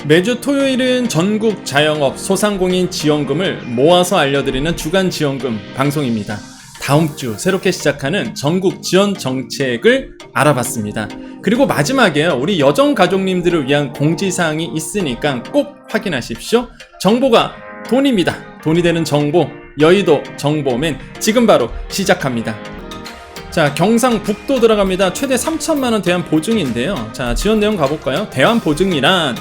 매주 토요일은 전국 자영업 소상공인 지원금을 모아서 알려드리는 주간 지원금 방송입니다. 다음 주 새롭게 시작하는 전국 지원 정책을 알아봤습니다. 그리고 마지막에 우리 여정 가족님들을 위한 공지사항이 있으니까 꼭 확인하십시오. 정보가 돈입니다. 돈이 되는 정보, 여의도 정보맨 지금 바로 시작합니다. 자, 경상북도 들어갑니다. 최대 3천만원 대환 보증인데요. 자, 지원 내용 가볼까요? 대환 보증이란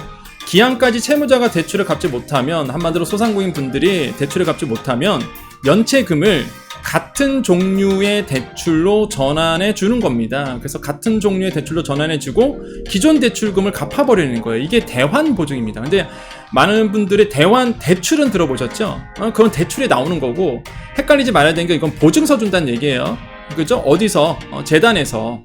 기한까지 채무자가 대출을 갚지 못하면, 한마디로 소상공인 분들이 대출을 갚지 못하면 연체금을 같은 종류의 대출로 전환해 주는 겁니다. 그래서 같은 종류의 대출로 전환해 주고 기존 대출금을 갚아버리는 거예요. 이게 대환 보증입니다. 근데 많은 분들이 대환 대출은 들어보셨죠? 그건 대출이 나오는 거고, 헷갈리지 말아야 되는 게 이건 보증서 준다는 얘기예요. 그죠? 어디서? 재단에서.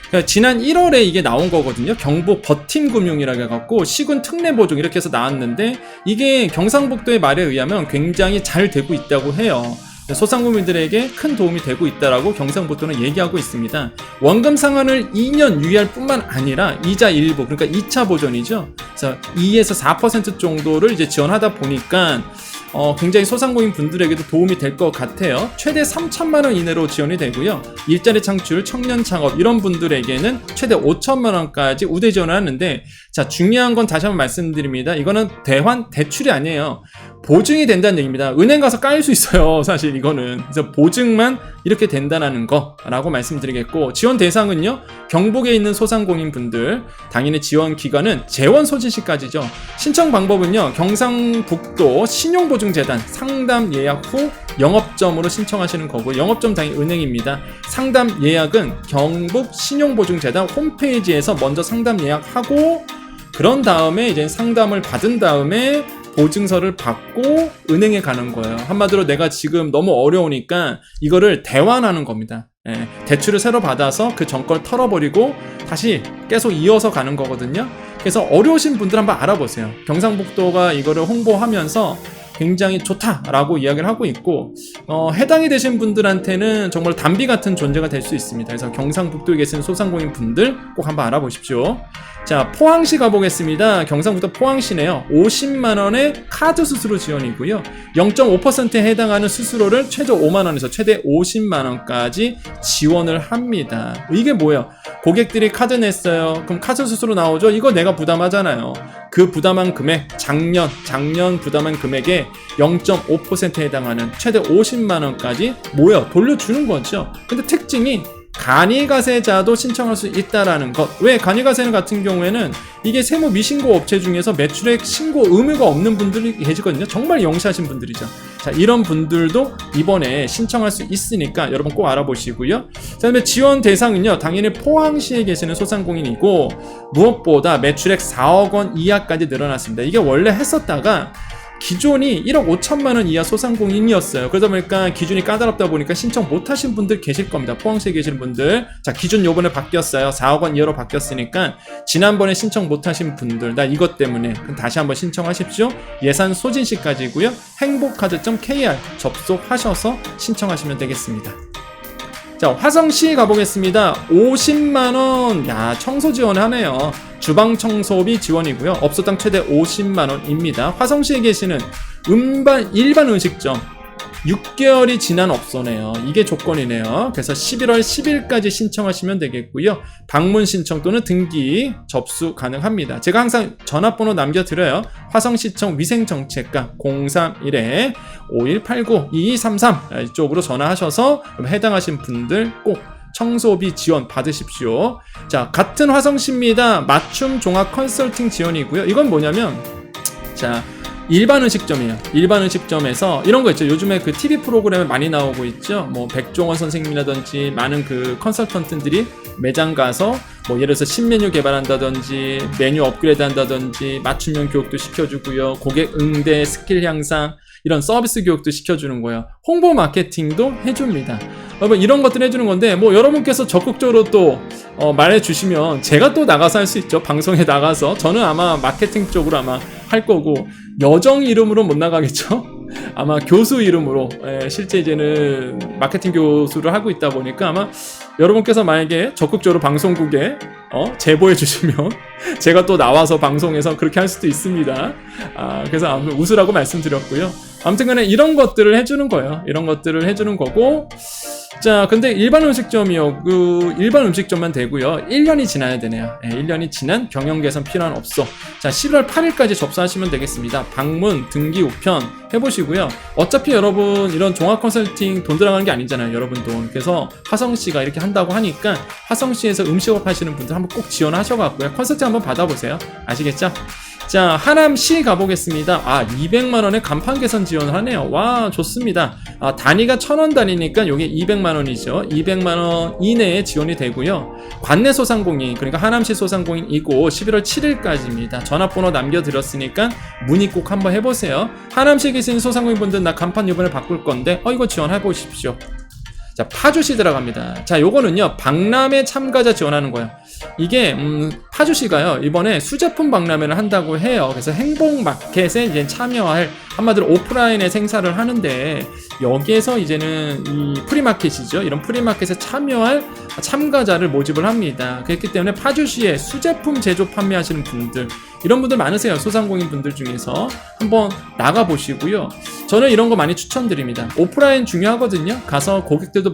그러니까 지난 1월에 이게 나온 거거든요. 경북 버팀금융이라고 해갖고 시군 특례보증 이렇게 해서 나왔는데, 이게 경상북도의 말에 의하면 굉장히 잘 되고 있다고 해요. 소상공인들에게 큰 도움이 되고 있다라고 경상북도는 얘기하고 있습니다. 원금 상환을 2년 유예할 뿐만 아니라 이자 일부, 그러니까 2차 보전이죠. 그래서 2에서 4% 정도를 이제 지원하다 보니까 굉장히 소상공인 분들에게도 도움이 될 것 같아요. 최대 3천만 원 이내로 지원이 되고요. 일자리 창출, 청년 창업 이런 분들에게는 최대 5천만 원까지 우대 지원을 하는데, 자, 중요한 건 다시 한번 말씀드립니다. 이거는 대환 대출이 아니에요. 보증이 된다는 얘기입니다. 은행 가서 깔 수 있어요, 사실 이거는. 그래서 보증만 이렇게 된다는 거라고 말씀드리겠고, 지원 대상은요, 경북에 있는 소상공인 분들, 당연히 지원 기관은 재원 소진 시까지죠. 신청 방법은요, 경상북도 신용보증재단 상담 예약 후 영업점으로 신청하시는 거고, 영업점 당연히 은행입니다. 상담 예약은 경북 신용보증재단 홈페이지에서 먼저 상담 예약하고, 그런 다음에 이제 상담을 받은 다음에 보증서를 받고 은행에 가는 거예요. 한마디로 내가 지금 너무 어려우니까 이거를 대환하는 겁니다. 대출을 새로 받아서 그 전 걸 털어버리고 다시 계속 이어서 가는 거거든요. 그래서 어려우신 분들 한번 알아보세요. 경상북도가 이거를 홍보하면서 굉장히 좋다라고 이야기를 하고 있고, 해당이 되신 분들한테는 정말 단비 같은 존재가 될 수 있습니다. 그래서 경상북도에 계신 소상공인 분들 꼭 한번 알아보십시오. 자, 포항시 가보겠습니다. 경상북도 포항시네요. 50만원의 카드 수수료 지원이고요. 0.5%에 해당하는 수수료를 최저 5만원에서 최대 50만원까지 지원을 합니다. 이게 뭐예요? 고객들이 카드 냈어요. 그럼 카드 수수료 나오죠? 이거 내가 부담하잖아요. 그 부담한 금액, 작년 부담한 금액에 0.5%에 해당하는 최대 50만원까지 돌려주는 거죠. 근데 특징이 간이가세자도 신청할 수 있다라는 것. 왜? 간이가세 같은 경우에는 이게 세무 미신고 업체 중에서 매출액 신고 의무가 없는 분들이 계시거든요. 정말 영시하신 분들이죠. 자, 이런 분들도 이번에 신청할 수 있으니까 여러분 꼭 알아보시고요. 그 다음에 지원 대상은요, 당연히 포항시에 계시는 소상공인이고, 무엇보다 매출액 4억 원 이하까지 늘어났습니다. 이게 원래 했었다가 기존이 1억 5천만 원 이하 소상공인이었어요. 그러다 보니까 기준이 까다롭다 보니까 신청 못하신 분들 계실 겁니다. 포항시에 계시는 분들. 자, 기준 요번에 바뀌었어요. 4억 원 이하로 바뀌었으니까 지난번에 신청 못하신 분들, 나 이것 때문에 그럼 다시 한번 신청하십시오. 예산 소진 시까지고요. 행복카드.kr 접속하셔서 신청하시면 되겠습니다. 자, 화성시 가보겠습니다. 50만원, 야, 청소 지원하네요. 주방 청소비 지원이고요. 업소당 최대 50만원입니다. 화성시에 계시는 일반 음식점 6개월이 지난 업소네요. 이게 조건이네요. 그래서 11월 10일까지 신청하시면 되겠고요. 방문 신청 또는 등기 접수 가능합니다. 제가 항상 전화번호 남겨드려요. 화성시청 위생정책과 031-5189-2233 이쪽으로 전화하셔서 해당하신 분들 꼭 청소비 지원 받으십시오. 자, 같은 화성시입니다. 맞춤 종합 컨설팅 지원이고요. 이건 뭐냐면, 자, 일반 음식점이에요. 일반 음식점에서 이런 거 있죠. 요즘에 그 TV 프로그램에 많이 나오고 있죠. 뭐 백종원 선생님이라든지 많은 그 컨설턴트들이 매장 가서 뭐 예를 들어서 신메뉴 개발한다든지 메뉴 업그레이드 한다든지 맞춤형 교육도 시켜주고요. 고객 응대, 스킬 향상 이런 서비스 교육도 시켜주는 거예요. 홍보 마케팅도 해줍니다. 여러분, 이런 것들 해주는 건데, 뭐 여러분께서 적극적으로 또 말해주시면 제가 또 나가서 할 수 있죠. 방송에 나가서. 저는 아마 마케팅 쪽으로 아마 할 거고, 여정 이름으로 못 나가겠죠. 아마 교수 이름으로, 실제 이제는 마케팅 교수를 하고 있다 보니까 아마 여러분께서 만약에 적극적으로 방송국에 제보해 주시면 제가 또 나와서 방송에서 그렇게 할 수도 있습니다. 그래서 아무튼 웃으라고 말씀드렸고요. 아무튼 간에 이런 것들을 해주는 거예요. 이런 것들을 해주는 거고, 자, 근데 일반 음식점이요. 일반 음식점만 되고요. 1년이 지나야 되네요. 1년이 지난 경영 개선 필요한 업소. 자, 11월 8일까지 접수하시면 되겠습니다. 방문, 등기, 우편 해보시고요. 어차피 여러분 이런 종합 컨설팅 돈 들어가는 게 아니잖아요. 여러분 돈. 그래서 화성씨가 이렇게 한다고 하니까 화성시에서 음식업 하시는 분들 한번 꼭 지원하셔갖고요. 컨설팅 한번 받아보세요. 아시겠죠? 자, 하남시 가보겠습니다. 200만원의 간판 개선 지원을 하네요. 와, 좋습니다. 단위가 1000원 단위니까 요게 200만원이죠. 200만원 이내에 지원이 되고요. 관내 소상공인, 그러니까 하남시 소상공인이고 11월 7일까지입니다. 전화번호 남겨드렸으니까 문의 꼭 한번 해보세요. 하남시에 계신 소상공인분들 나 간판 요번에 바꿀 건데 이거 지원해보십시오. 자, 파주시 들어갑니다. 자, 요거는요, 박람회 참가자 지원하는 거예요. 이게, 파주시가요, 이번에 수제품 박람회를 한다고 해요. 그래서 행복마켓에 이제 참여할, 한마디로 오프라인의 생사를 하는데, 여기에서 이제는 이 프리마켓이죠. 이런 프리마켓에 참여할 참가자를 모집을 합니다. 그렇기 때문에 파주시에 수제품 제조 판매하시는 분들, 이런 분들 많으세요. 소상공인 분들 중에서 한번 나가보시고요. 저는 이런 거 많이 추천드립니다. 오프라인 중요하거든요. 가서 고객들도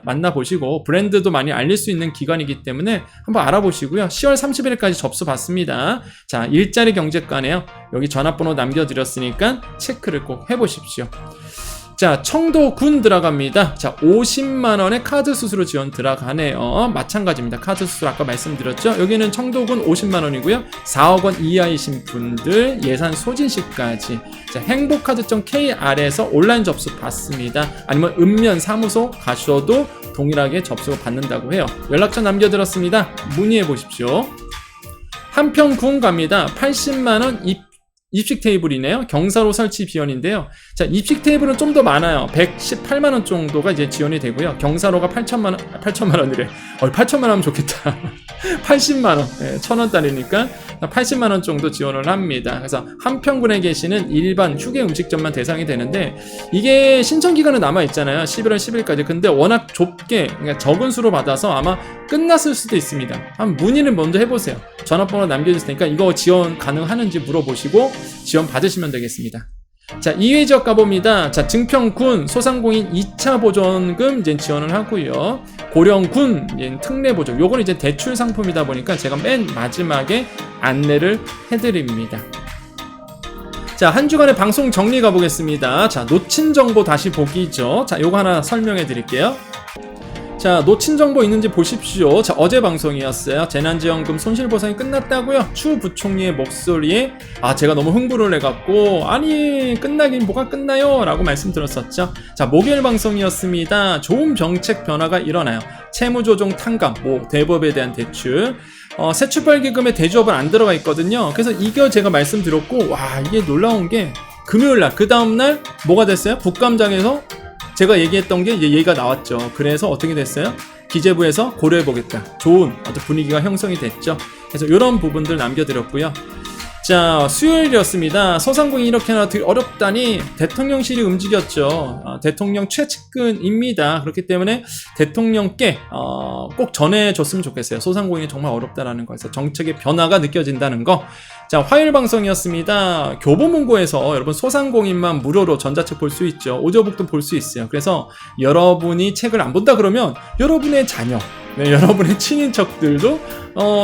만나보시고 브랜드도 많이 알릴 수 있는 기관이기 때문에 한번 알아보시고요. 10월 30일까지 접수 받습니다. 자, 일자리 경제과네요. 여기 전화번호 남겨드렸으니까 체크를 꼭 해보십시오. 자, 청도군 들어갑니다. 자, 50만원의 카드 수수료 지원 들어가네요. 마찬가지입니다. 카드 수수료 아까 말씀드렸죠? 여기는 청도군 50만원이고요. 4억원 이하이신 분들 예산 소진시까지. 자, 행복카드.kr에서 온라인 접수 받습니다. 아니면 읍면 사무소 가셔도 동일하게 접수가 받는다고 해요. 연락처 남겨드렸습니다. 문의해 보십시오. 한평군 갑니다. 80만원 입식 테이블이네요. 경사로 설치 비원인데요. 자, 입식 테이블은 좀 더 많아요. 118만원 정도가 이제 지원이 되고요. 경사로가 8천만원이래. 8천만원 하면 좋겠다. 80만원. 1000원짜리니까 80만원 정도 지원을 합니다. 그래서 한평군에 계시는 일반 휴게 음식점만 대상이 되는데, 이게 신청기간은 남아있잖아요. 11월 10일까지. 근데 워낙 좁게, 그러니까 적은 수로 받아서 아마 끝났을 수도 있습니다. 한번 문의는 먼저 해보세요. 전화번호 남겨줄 테니까 이거 지원 가능하는지 물어보시고 지원 받으시면 되겠습니다. 자, 2회 지역 가봅니다. 자, 증평군 소상공인 2차 보전금 이제 지원을 하고요. 고령군 이제 특례 보전. 요건 이제 대출 상품이다 보니까 제가 맨 마지막에 안내를 해드립니다. 자, 한 주간의 방송 정리 가보겠습니다. 자, 놓친 정보 다시 보기죠. 자, 요거 하나 설명해 드릴게요. 자, 놓친 정보 있는지 보십시오. 자, 어제 방송이었어요. 재난지원금 손실보상이 끝났다고요? 추 부총리의 목소리에 제가 너무 흥분을 해갖고 아니 끝나긴 뭐가 끝나요? 라고 말씀드렸었죠. 자, 목요일 방송이었습니다. 좋은 정책 변화가 일어나요. 채무조정 탕감, 대법에 대한 대출, 새출발기금에 대주업은 안 들어가 있거든요. 그래서 이거 제가 말씀드렸고, 와, 이게 놀라운 게 금요일날 그 다음날 뭐가 됐어요? 국감장에서 제가 얘기했던 게 이제 얘기가 나왔죠. 그래서 어떻게 됐어요? 기재부에서 고려해보겠다. 좋은 어떤 분위기가 형성이 됐죠. 그래서 이런 부분들 남겨드렸고요. 자, 수요일이었습니다. 소상공인이 이렇게나 어렵다니 대통령실이 움직였죠. 대통령 최측근입니다. 그렇기 때문에 대통령께 꼭 전해줬으면 좋겠어요. 소상공인이 정말 어렵다라는 거에서 정책의 변화가 느껴진다는 거. 자, 화요일 방송이었습니다. 교보문고에서 여러분 소상공인만 무료로 전자책 볼 수 있죠. 오디오북도 볼 수 있어요. 그래서 여러분이 책을 안 본다 그러면 여러분의 자녀, 여러분의 친인척들도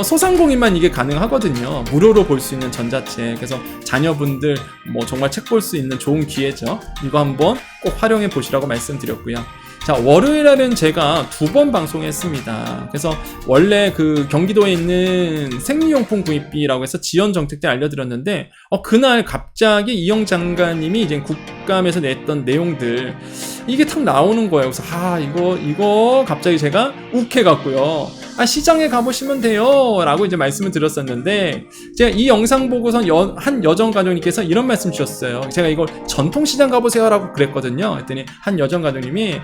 소상공인만 이게 가능하거든요. 무료로 볼 수 있는 전자책. 그래서 자녀분들 정말 책 볼 수 있는 좋은 기회죠. 이거 한번 꼭 활용해 보시라고 말씀드렸고요. 자, 월요일에는 제가 2번 방송했습니다. 그래서 원래 그 경기도에 있는 생리용품 구입비라고 해서 지원 정책들 알려드렸는데 그날 갑자기 이영 장관님이 이제 국감에서 냈던 내용들 이게 탁 나오는 거예요. 그래서 이거 갑자기 제가 욱해갖고요. 시장에 가보시면 돼요 라고 이제 말씀을 드렸었는데, 제가 이 영상 보고선 한 여정가족님께서 이런 말씀 주셨어요. 제가 이걸 전통시장 가보세요 라고 그랬거든요. 그랬더니 한 여정가족님이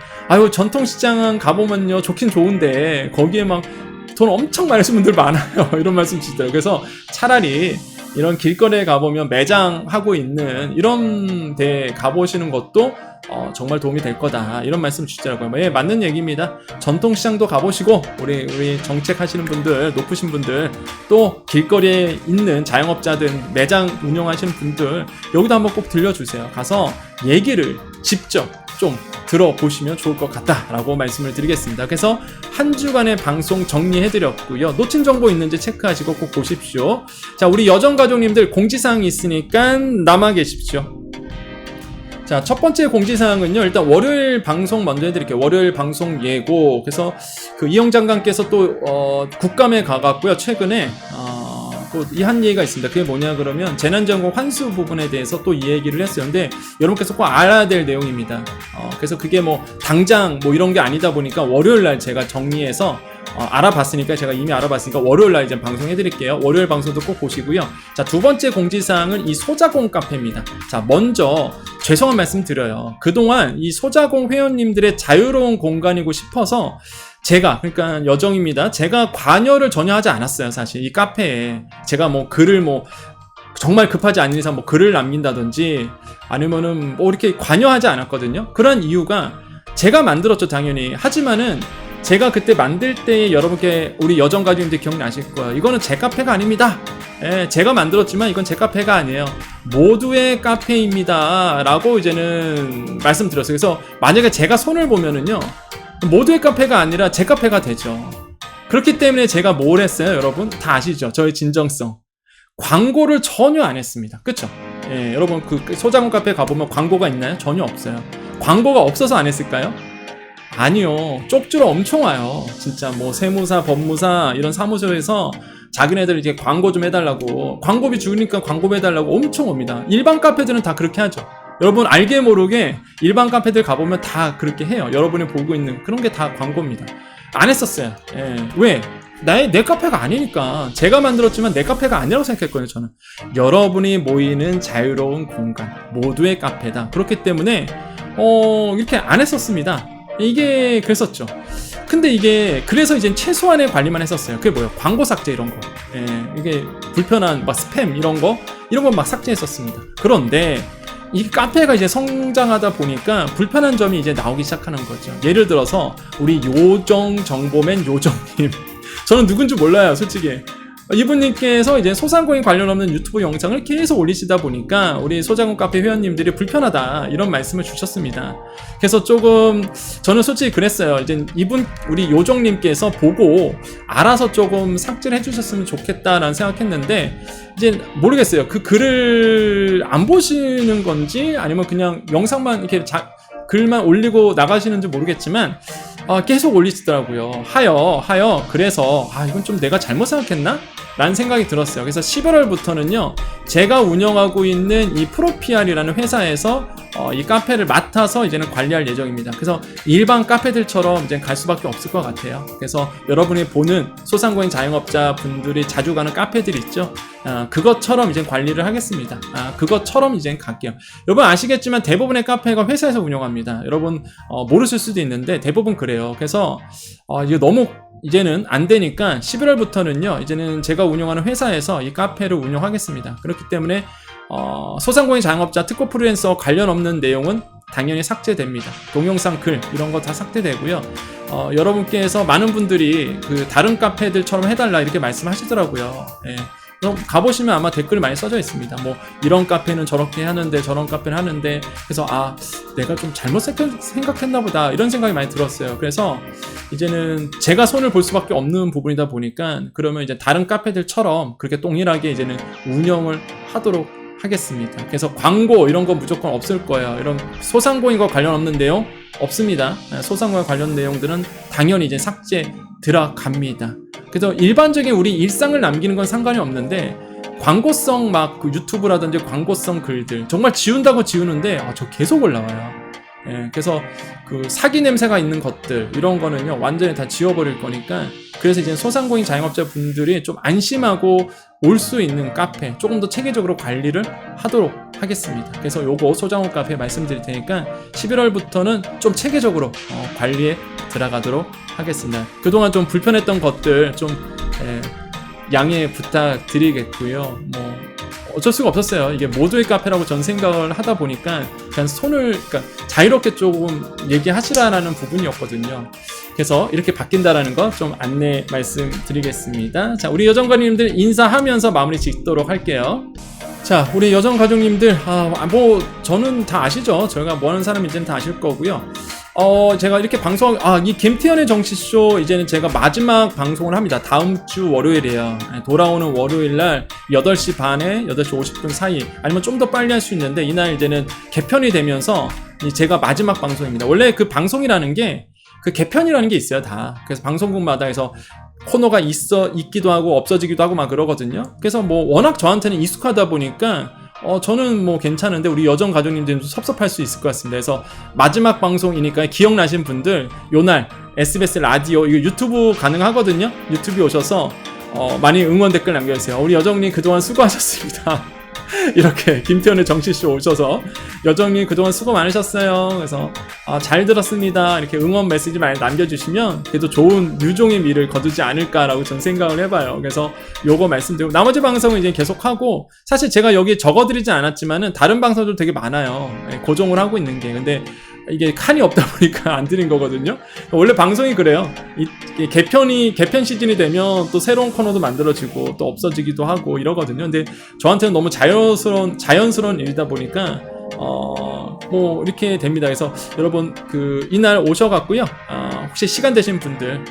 전통시장 가보면요 좋긴 좋은데 거기에 막 돈 엄청 많으신 분들 많아요 이런 말씀 주시더라고요. 그래서 차라리 이런 길거리에 가보면 매장하고 있는 이런 데 가보시는 것도 정말 도움이 될 거다, 이런 말씀 주시더라고요. 예, 맞는 얘기입니다. 전통시장도 가보시고 우리 정책하시는 분들, 높으신 분들, 또 길거리에 있는 자영업자들, 매장 운영하시는 분들, 여기도 한번 꼭 들려주세요. 가서 얘기를 직접 좀 들어보시면 좋을 것 같다라고 말씀을 드리겠습니다. 그래서 한 주간의 방송 정리해드렸고요. 놓친 정보 있는지 체크하시고 꼭 보십시오. 자, 우리 여정가족님들 공지사항이 있으니까 남아 계십시오. 자, 첫 번째 공지사항은요, 일단 월요일 방송 먼저 해드릴게요. 월요일 방송 예고. 그래서 그 이영 장관께서 또 국감에 가갔고요. 최근에 또 이 한 얘기가 있습니다. 그게 뭐냐 그러면 재난지원금 환수 부분에 대해서 또 이 얘기를 했어요. 근데 여러분께서 꼭 알아야 될 내용입니다. 그래서 그게 뭐 당장 뭐 이런 게 아니다 보니까 월요일 날 제가 정리해서 알아봤으니까, 제가 이미 알아봤으니까 월요일날 이제 방송해드릴게요. 월요일 방송도 꼭 보시고요. 자, 두 번째 공지사항은 이 소자공 카페입니다. 자, 먼저 죄송한 말씀 드려요. 그동안 이 소자공 회원님들의 자유로운 공간이고 싶어서 제가, 그러니까 여정입니다, 제가 관여를 전혀 하지 않았어요. 사실 이 카페에 제가 뭐 글을 뭐 정말 급하지 않은 이상 뭐 글을 남긴다든지 아니면은 뭐 이렇게 관여하지 않았거든요. 그런 이유가 제가 만들었죠, 당연히. 하지만은 제가 그때 만들 때 여러분께, 우리 여정가족님들 기억나실 거예요. 이거는 제 카페가 아닙니다. 예, 제가 만들었지만 이건 제 카페가 아니에요. 모두의 카페입니다 라고 이제는 말씀드렸어요. 그래서 만약에 제가 손을 보면은요, 모두의 카페가 아니라 제 카페가 되죠. 그렇기 때문에 제가 뭘 했어요, 여러분? 다 아시죠? 저의 진정성. 광고를 전혀 안 했습니다. 그쵸? 예, 여러분 그 소자공 카페 가보면 광고가 있나요? 전혀 없어요. 광고가 없어서 안 했을까요? 아니요. 쪽지로 엄청 와요. 진짜 뭐 세무사, 법무사 이런 사무소에서 자기네들 이렇게 광고 좀 해달라고, 광고비 주니까 광고비 해달라고 엄청 옵니다. 일반 카페들은 다 그렇게 하죠. 여러분 알게 모르게 일반 카페들 가보면 다 그렇게 해요. 여러분이 보고 있는 그런 게 다 광고입니다. 안 했었어요. 예. 왜? 내 카페가 아니니까. 제가 만들었지만 내 카페가 아니라고 생각했거든요, 저는. 여러분이 모이는 자유로운 공간, 모두의 카페다. 그렇기 때문에 이렇게 안 했었습니다. 이게 그랬었죠. 근데 이게 그래서 이제 최소한의 관리만 했었어요. 그게 뭐예요? 광고 삭제 이런 거. 예, 이게 불편한 막 스팸 이런 거 막 삭제했었습니다. 그런데 이 카페가 이제 성장하다 보니까 불편한 점이 이제 나오기 시작하는 거죠. 예를 들어서 우리 요정 정보맨 요정님, 저는 누군지 몰라요, 솔직히. 이분님께서 이제 소상공인 관련 없는 유튜브 영상을 계속 올리시다 보니까 우리 소자공 카페 회원님들이 불편하다, 이런 말씀을 주셨습니다. 그래서 조금 저는 솔직히 그랬어요. 이제 이분 우리 요정님께서 보고 알아서 조금 삭제를 해주셨으면 좋겠다라는 생각했는데, 이제 모르겠어요. 그 글을 안 보시는 건지 아니면 그냥 영상만 이렇게 글만 올리고 나가시는지 모르겠지만 계속 올리시더라고요. 하여 그래서 이건 좀 내가 잘못 생각했나? 라는 생각이 들었어요. 그래서 11월부터는요, 제가 운영하고 있는 이 프로피알이라는 회사에서 이 카페를 맡아서 이제는 관리할 예정입니다. 그래서 일반 카페들처럼 이제 갈 수밖에 없을 것 같아요. 그래서 여러분이 보는 소상공인 자영업자 분들이 자주 가는 카페들 있죠. 그것처럼 이제 관리를 하겠습니다. 그것처럼 이제 갈게요. 여러분 아시겠지만 대부분의 카페가 회사에서 운영합니다. 여러분 모르실 수도 있는데 대부분 그래요. 그래서 이거 너무 이제는 안 되니까 11월부터는요, 이제는 제가 운영하는 회사에서 이 카페를 운영하겠습니다. 그렇기 때문에 소상공인 자영업자 특허 프리랜서 관련 없는 내용은 당연히 삭제됩니다. 동영상, 글 이런 거 다 삭제되고요. 여러분께서 많은 분들이 그 다른 카페들처럼 해달라 이렇게 말씀하시더라고요. 예. 그럼 가보시면 아마 댓글이 많이 써져 있습니다. 뭐 이런 카페는 저렇게 하는데 저런 카페는 하는데, 그래서 내가 좀 잘못 생각했나 보다, 이런 생각이 많이 들었어요. 그래서 이제는 제가 손을 볼 수밖에 없는 부분이다 보니까, 그러면 이제 다른 카페들처럼 그렇게 동일하게 이제는 운영을 하도록 하겠습니다. 그래서 광고 이런 거 무조건 없을 거예요. 이런 소상공인과 관련 없는 내용 없습니다. 소상공인 관련 내용들은 당연히 이제 삭제 들어갑니다. 그래서 일반적인 우리 일상을 남기는 건 상관이 없는데, 광고성 막 그 유튜브라든지 광고성 글들 정말 지운다고 지우는데 저 계속 올라와요. 예, 그래서 그 사기 냄새가 있는 것들 이런 거는요 완전히 다 지워버릴 거니까, 그래서 이제 소상공인 자영업자 분들이 좀 안심하고 올 수 있는 카페 조금 더 체계적으로 관리를 하도록 하겠습니다. 그래서 요거 소장업 카페 말씀드릴 테니까 11월부터는 좀 체계적으로 관리에 들어가도록 하겠습니다. 그동안 좀 불편했던 것들 좀 양해 부탁드리겠고요. 뭐 어쩔 수가 없었어요. 이게 모두의 카페라고 전 생각을 하다 보니까 그냥 그러니까 자유롭게 조금 얘기하시라라는 부분이었거든요. 그래서 이렇게 바뀐다라는 거 좀 안내 말씀드리겠습니다. 자, 우리 여정가족님들 인사하면서 마무리 짓도록 할게요. 자, 우리 여정가족님들, 뭐 저는 다 아시죠? 저희가 뭐 하는 사람인지는 다 아실 거고요. 제가 이렇게 이 김태현의 정치쇼 이제는 제가 마지막 방송을 합니다. 다음 주 월요일이에요. 돌아오는 월요일날 8시 반에 8시 50분 사이, 아니면 좀 더 빨리 할 수 있는데, 이날 이제는 개편이 되면서 제가 마지막 방송입니다. 원래 그 방송이라는 게 그 개편이라는 게 있어요, 다. 그래서 방송국마다 해서 코너가 있기도 하고 없어지기도 하고 막 그러거든요. 그래서 뭐 워낙 저한테는 익숙하다 보니까 저는 뭐 괜찮은데 우리 여정 가족님들도 섭섭할 수 있을 것 같습니다. 그래서 마지막 방송이니까 기억나신 분들 요날 SBS 라디오 이거 유튜브 가능하거든요. 유튜브에 오셔서 많이 응원 댓글 남겨주세요. 우리 여정님 그동안 수고하셨습니다. 이렇게 김태현의 정치쇼 오셔서 여정님 그동안 수고 많으셨어요. 그래서 잘 들었습니다. 이렇게 응원 메시지 많이 남겨주시면 그래도 좋은 유종의 미를 거두지 않을까라고 전 생각을 해봐요. 그래서 요거 말씀드리고 나머지 방송은 이제 계속하고, 사실 제가 여기 적어드리지 않았지만은 다른 방송도 되게 많아요. 고정을 하고 있는 게. 근데 이게 칸이 없다 보니까 안 드린 거거든요. 원래 방송이 그래요. 개편 시즌이 되면 또 새로운 코너도 만들어지고 또 없어지기도 하고 이러거든요. 근데 저한테는 너무 자연스러운 일이다 보니까 뭐 이렇게 됩니다. 그래서 여러분 이날 오셔갖고요. 혹시 시간 되신 분들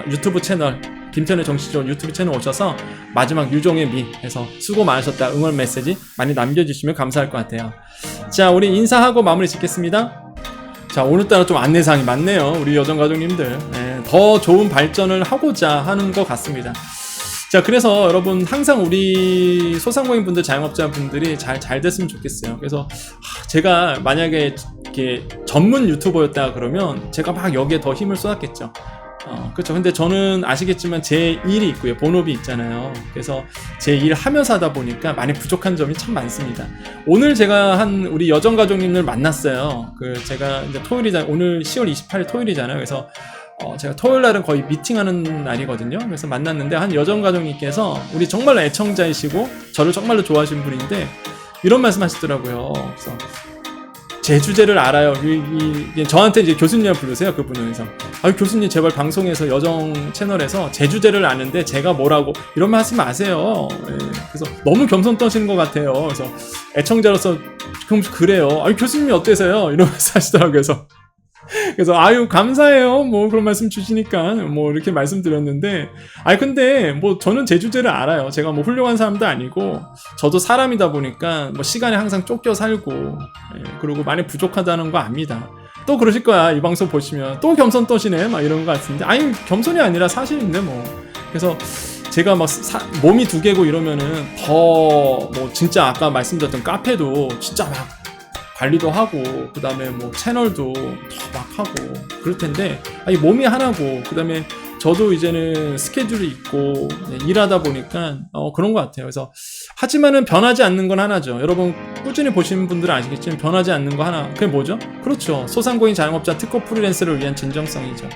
유튜브 채널 김태현의 정치쇼 유튜브 채널 오셔서 마지막 유종의 미 해서 수고 많으셨다 응원 메시지 많이 남겨주시면 감사할 것 같아요. 자, 우리 인사하고 마무리 짓겠습니다. 자, 오늘따라 좀 안내사항이 많네요. 우리 여정가족님들. 더 좋은 발전을 하고자 하는 것 같습니다. 자, 그래서 여러분 항상 우리 소상공인분들, 자영업자분들이 잘 됐으면 좋겠어요. 그래서 제가 만약에 이렇게 전문 유튜버였다 그러면 제가 막 여기에 더 힘을 쏟았겠죠. 그렇죠. 근데 저는 아시겠지만 제 일이 있고요. 본업이 있잖아요. 그래서 제 일 하면서 하다 보니까 많이 부족한 점이 참 많습니다. 오늘 제가 우리 여정가족님들 만났어요. 제가 이제 오늘 10월 28일 토요일이잖아요. 그래서 제가 토요일 날은 거의 미팅하는 날이거든요. 그래서 만났는데 한 여정가족님께서 우리 정말 애청자이시고 저를 정말로 좋아하시는 분인데 이런 말씀 하시더라고요. 그래서 제 주제를 알아요. 저한테 이제 교수님을 부르세요. 그분은. 그래서 교수님 제발 방송에서 여정 채널에서 제 주제를 아는데 제가 뭐라고 이런 말 하지 마세요. 그래서 너무 겸손 떠시는 것 같아요. 그래서 애청자로서 그래요. 교수님이 어때서요? 이런 말씀 하시더라고요. 그래서 감사해요. 뭐 그런 말씀 주시니까 뭐 이렇게 말씀드렸는데 근데 뭐 저는 제 주제를 알아요. 제가 뭐 훌륭한 사람도 아니고 저도 사람이다 보니까 뭐 시간에 항상 쫓겨 살고 그리고 많이 부족하다는 거 압니다. 또 그러실 거야. 이 방송 보시면 또 겸손 떠시네 막 이런 거 같은데 겸손이 아니라 사실인데 뭐. 그래서 제가 막 몸이 2개고 이러면은 더 뭐 진짜 아까 말씀드렸던 카페도 진짜 막 관리도 하고 그 다음에 뭐 채널도 더 막 하고 그럴 텐데 몸이 하나고 그 다음에 저도 이제는 스케줄이 있고 일하다 보니까 그런 것 같아요. 그래서 하지만은 변하지 않는 건 하나죠. 여러분 꾸준히 보시는 분들은 아시겠지만 변하지 않는 거 하나, 그게 뭐죠? 그렇죠. 소상공인 자영업자 특허 프리랜서를 위한 진정성이죠.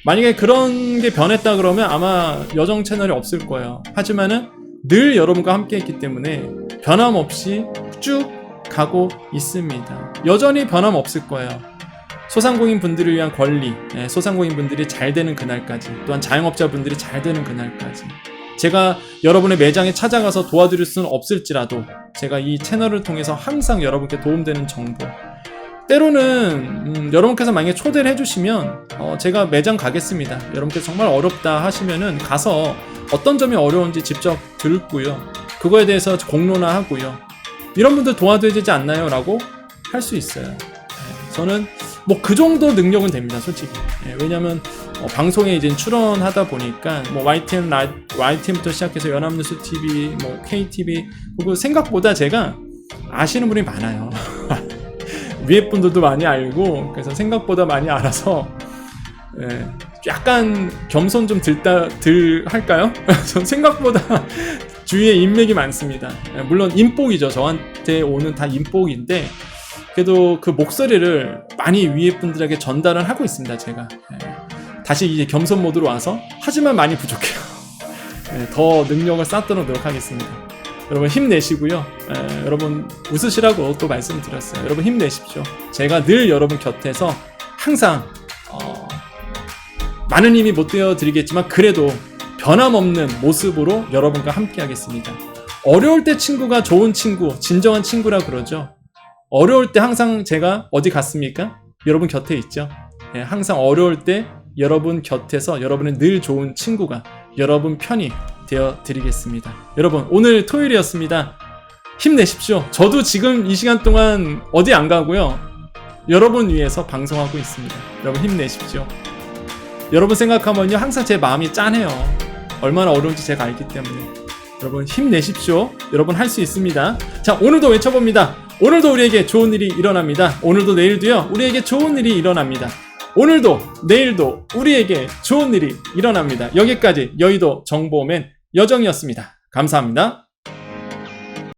만약에 그런 게 변했다 그러면 아마 여정 채널이 없을 거예요. 하지만은 늘 여러분과 함께 했기 때문에 변함없이 쭉 가고 있습니다. 여전히 변함없을 거예요. 소상공인 분들을 위한 권리, 소상공인 분들이 잘 되는 그날까지, 또한 자영업자 분들이 잘 되는 그날까지 제가 여러분의 매장에 찾아가서 도와드릴 수는 없을지라도 제가 이 채널을 통해서 항상 여러분께 도움되는 정보, 때로는 여러분께서 만약에 초대를 해주시면 제가 매장 가겠습니다. 여러분께서 정말 어렵다 하시면은 가서 어떤 점이 어려운지 직접 듣고요, 그거에 대해서 공론화하고요, 이런 분들 도와드려야 되지 않나요? 라고 할 수 있어요. 저는 뭐 그 정도 능력은 됩니다, 솔직히. 왜냐면 방송에 이제 출연하다 보니까 뭐 YTN부터 시작해서 연합뉴스 TV, 뭐 KTV, 그리고 생각보다 제가 아시는 분이 많아요. 위에 분들도 많이 알고, 그래서 생각보다 많이 알아서 약간 겸손 좀 들 할까요? 생각보다 주위에 인맥이 많습니다. 물론 인복이죠. 저한테 오는 다 인복인데 그래도 그 목소리를 많이 위에 분들에게 전달을 하고 있습니다. 제가 다시 이제 겸손 모드로 와서, 하지만 많이 부족해요. 더 능력을 쌓도록 노력하겠습니다. 여러분 힘내시고요. 여러분 웃으시라고 또 말씀드렸어요. 여러분 힘내십시오. 제가 늘 여러분 곁에서 항상 많은 힘이 못 되어드리겠지만 그래도 변함없는 모습으로 여러분과 함께 하겠습니다. 어려울 때 친구가 좋은 친구, 진정한 친구라 그러죠. 어려울 때 항상 제가 어디 갔습니까? 여러분 곁에 있죠. 항상 어려울 때 여러분 곁에서 여러분은 늘 좋은 친구가 여러분 편이 되어드리겠습니다. 여러분 오늘 토요일이었습니다. 힘내십시오. 저도 지금 이 시간 동안 어디 안 가고요. 여러분 위해서 방송하고 있습니다. 여러분 힘내십시오. 여러분 생각하면요 항상 제 마음이 짠해요. 얼마나 어려운지 제가 알기 때문에. 여러분 힘내십시오. 여러분 할 수 있습니다. 자, 오늘도 외쳐봅니다. 오늘도 우리에게 좋은 일이 일어납니다. 오늘도 내일도요 우리에게 좋은 일이 일어납니다. 오늘도 내일도 우리에게 좋은 일이 일어납니다. 여기까지 여의도 정보맨 여정이었습니다. 감사합니다.